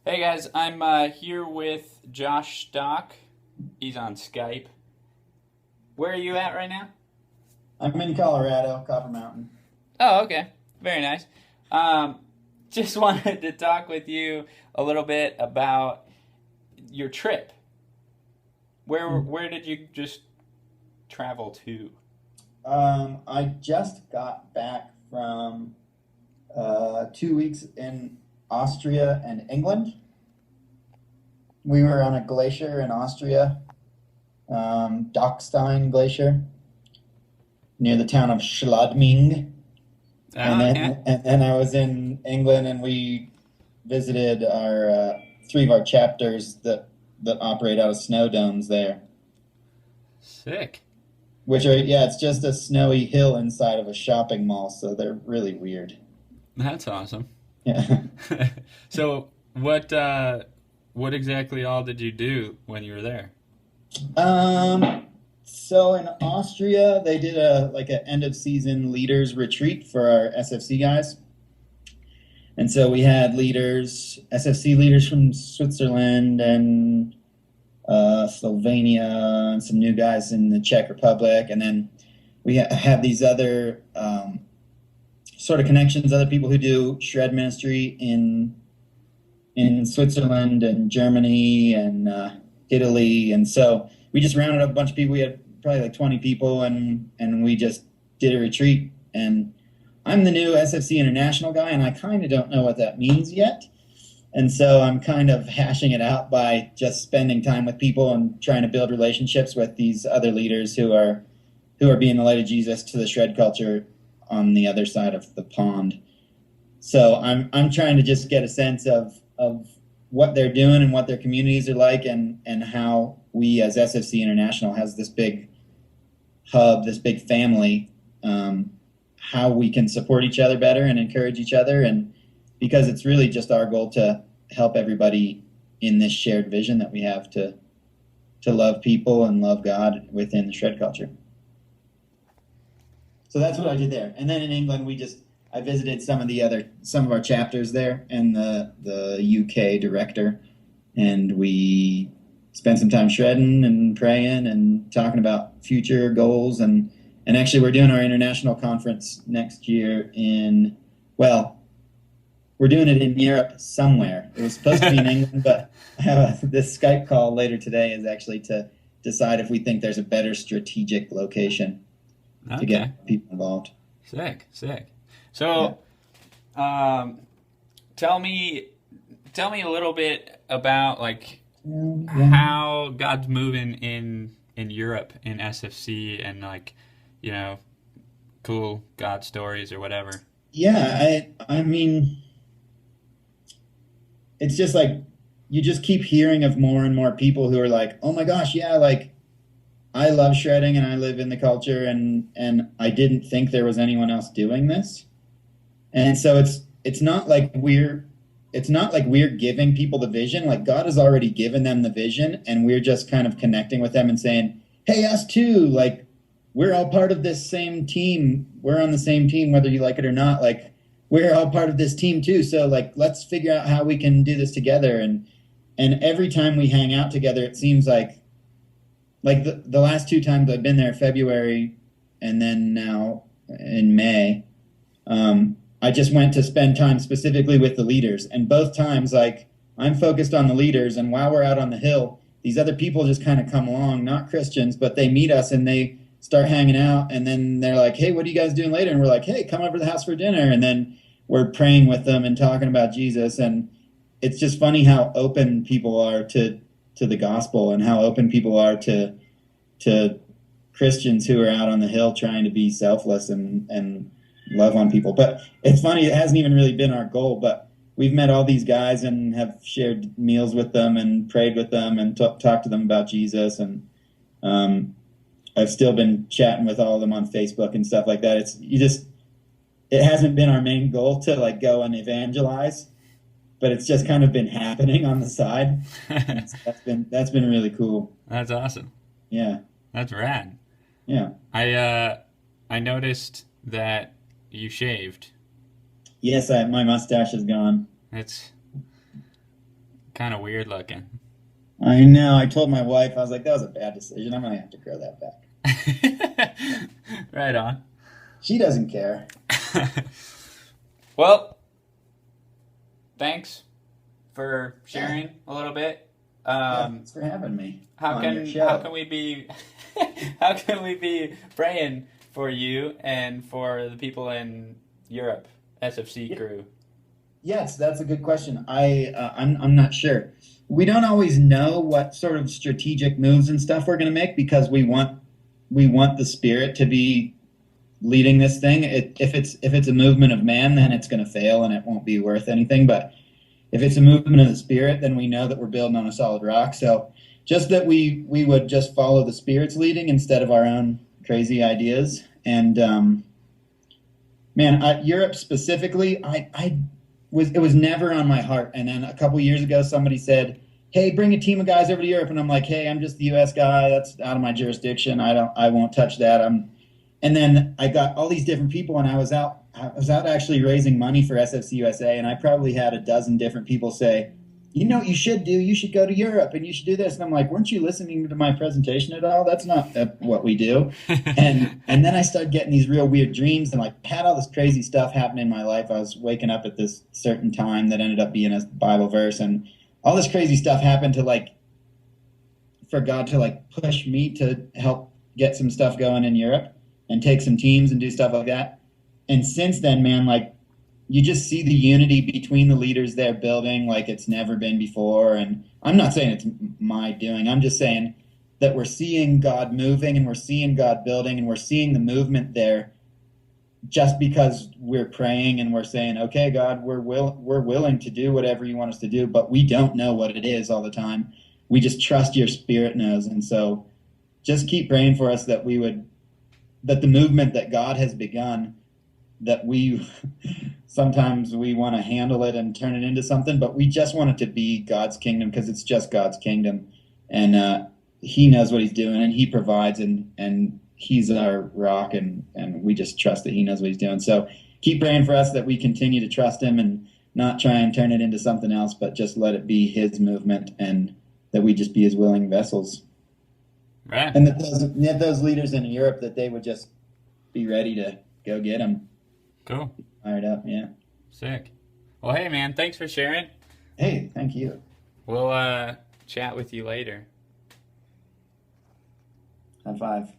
Hey guys, I'm here with Josh Stock. He's on Skype. Where are you at right now? I'm in Colorado, Copper Mountain. Oh, okay. Very nice. Um, just wanted to talk with you a little bit about your trip. Where did you just travel to? I just got back from 2 weeks in Austria and England. We were on a glacier in Austria, Dockstein Glacier, near the town of Schladming. And Oh, yeah. then I was in England, and we visited our three of our chapters that operate out of snow domes there. Sick. Which are, yeah, it's just a snowy hill inside of a shopping mall, so they're really weird. That's awesome. Yeah. So, what exactly all did you do when you were there? So in Austria, they did a end of season leaders retreat for our SFC guys. And so we had leaders, SFC leaders from Switzerland and Slovenia, and some new guys in the Czech Republic. And then we had these other sort of connections, other people who do shred ministry in Switzerland and Germany and Italy, and so we just rounded up a bunch of people. We had probably like 20 people, and we just did a retreat. And I'm the new SFC International guy, and I kind of don't know what that means yet. And so I'm kind of hashing it out by just spending time with people and trying to build relationships with these other leaders who are being the light of Jesus to the shred culture on the other side of the pond. So I'm trying to just get a sense of what they're doing and what their communities are like, and how we as SFC International has this big hub, this big family, how we can support each other better and encourage each other, and because it's really just our goal to help everybody in this shared vision that we have to love people and love God within the shred culture. So that's what I did there. And then in England, I visited some of our chapters there, and the UK director, and we spent some time shredding and praying and talking about future goals. And actually, we're doing our international conference next year well, we're doing it in Europe somewhere. It was supposed to be in England, but this Skype call later today is actually to decide if we think there's a better strategic location to Okay. get people involved. Sick, sick. Yeah. So, um, tell me, tell me a little bit about like Yeah. how God's moving in Europe in SFC and like, you know, cool God stories or whatever. Yeah, I mean, it's just like you just keep hearing of more and more people who are like, "Oh my gosh, yeah, like I love shredding and I live in the culture, and I didn't think there was anyone else doing this." And so it's not like we're giving people the vision. Like God has already given them the vision, and we're just kind of connecting with them and saying, "Hey, us too. Like we're all part of this same team. We're on the same team, whether you like it or not. Like we're all part of this team too. So like let's figure out how we can do this together." And every time we hang out together, it seems like the last two times I've been there, February and then now in May, I just went to spend time specifically with the leaders. And both times, like, I'm focused on the leaders. And while we're out on the hill, these other people just kind of come along, not Christians, but they meet us and they start hanging out. And then they're like, "Hey, what are you guys doing later?" And we're like, "Hey, come over to the house for dinner." And then we're praying with them and talking about Jesus. And it's just funny how open people are to the gospel, and how open people are to Christians who are out on the hill trying to be selfless and love on people. But it's funny, it hasn't even really been our goal, but we've met all these guys and have shared meals with them and prayed with them and talked to them about Jesus. And um, I've still been chatting with all of them on Facebook and stuff like that. It hasn't been our main goal to like go and evangelize, but it's just kind of been happening on the side. And so that's been really cool. That's awesome. Yeah. That's rad. Yeah. I noticed that you shaved. Yes, my mustache is gone. It's Kind of weird looking. I know. I told my wife, I was like, that was a bad decision. I'm gonna have to grow that back. Right on. She doesn't care. Well, thanks for sharing a little bit. Thanks for having me. How on your can show. how can we be how can we be praying for you and for the people in Europe, SFC crew? Yes, that's a good question. I'm not sure. We don't always know what sort of strategic moves and stuff we're going to make because we want the Spirit to be leading this thing. If it's a movement of man, then it's going to fail and it won't be worth anything. But if it's a movement of the Spirit, then we know that we're building on a solid rock. So just that we would just follow the Spirit's leading instead of our own crazy ideas. And man, Europe specifically, it was never on my heart. And then a couple years ago, somebody said, "Hey, bring a team of guys over to Europe," and I'm like, "Hey, I'm just the U.S. guy. That's out of my jurisdiction. I won't touch that." And then I got all these different people, and I was out actually raising money for SFC USA, and I probably had a dozen different people say, "You know what you should do? You should go to Europe, and you should do this." And I'm like, "Weren't you listening to my presentation at all? That's not what we do." And then I started getting these real weird dreams, and like had all this crazy stuff happen in my life. I was waking up at this certain time that ended up being a Bible verse, and all this crazy stuff happened to like for God to like push me to help get some stuff going in Europe and take some teams and do stuff like that. And since then, man, like you just see the unity between the leaders there building like it's never been before. And I'm not saying it's my doing. I'm just saying that we're seeing God moving and we're seeing God building and we're seeing the movement there just because we're praying and we're saying, "Okay, God, we're willing to do whatever you want us to do, but we don't know what it is all the time. We just trust your Spirit knows." And so just keep praying for us that that the movement that God has begun, that we sometimes we want to handle it and turn it into something, but we just want it to be God's kingdom because it's just God's kingdom. And he knows what he's doing and he provides and he's our rock and we just trust that he knows what he's doing. So keep praying for us that we continue to trust him and not try and turn it into something else, but just let it be his movement and that we just be his willing vessels. Right. And that those leaders in Europe, that they would just be ready to go get them. Cool. Fired up, yeah. Sick. Well, hey, man, thanks for sharing. Hey, thank you. We'll chat with you later. High five.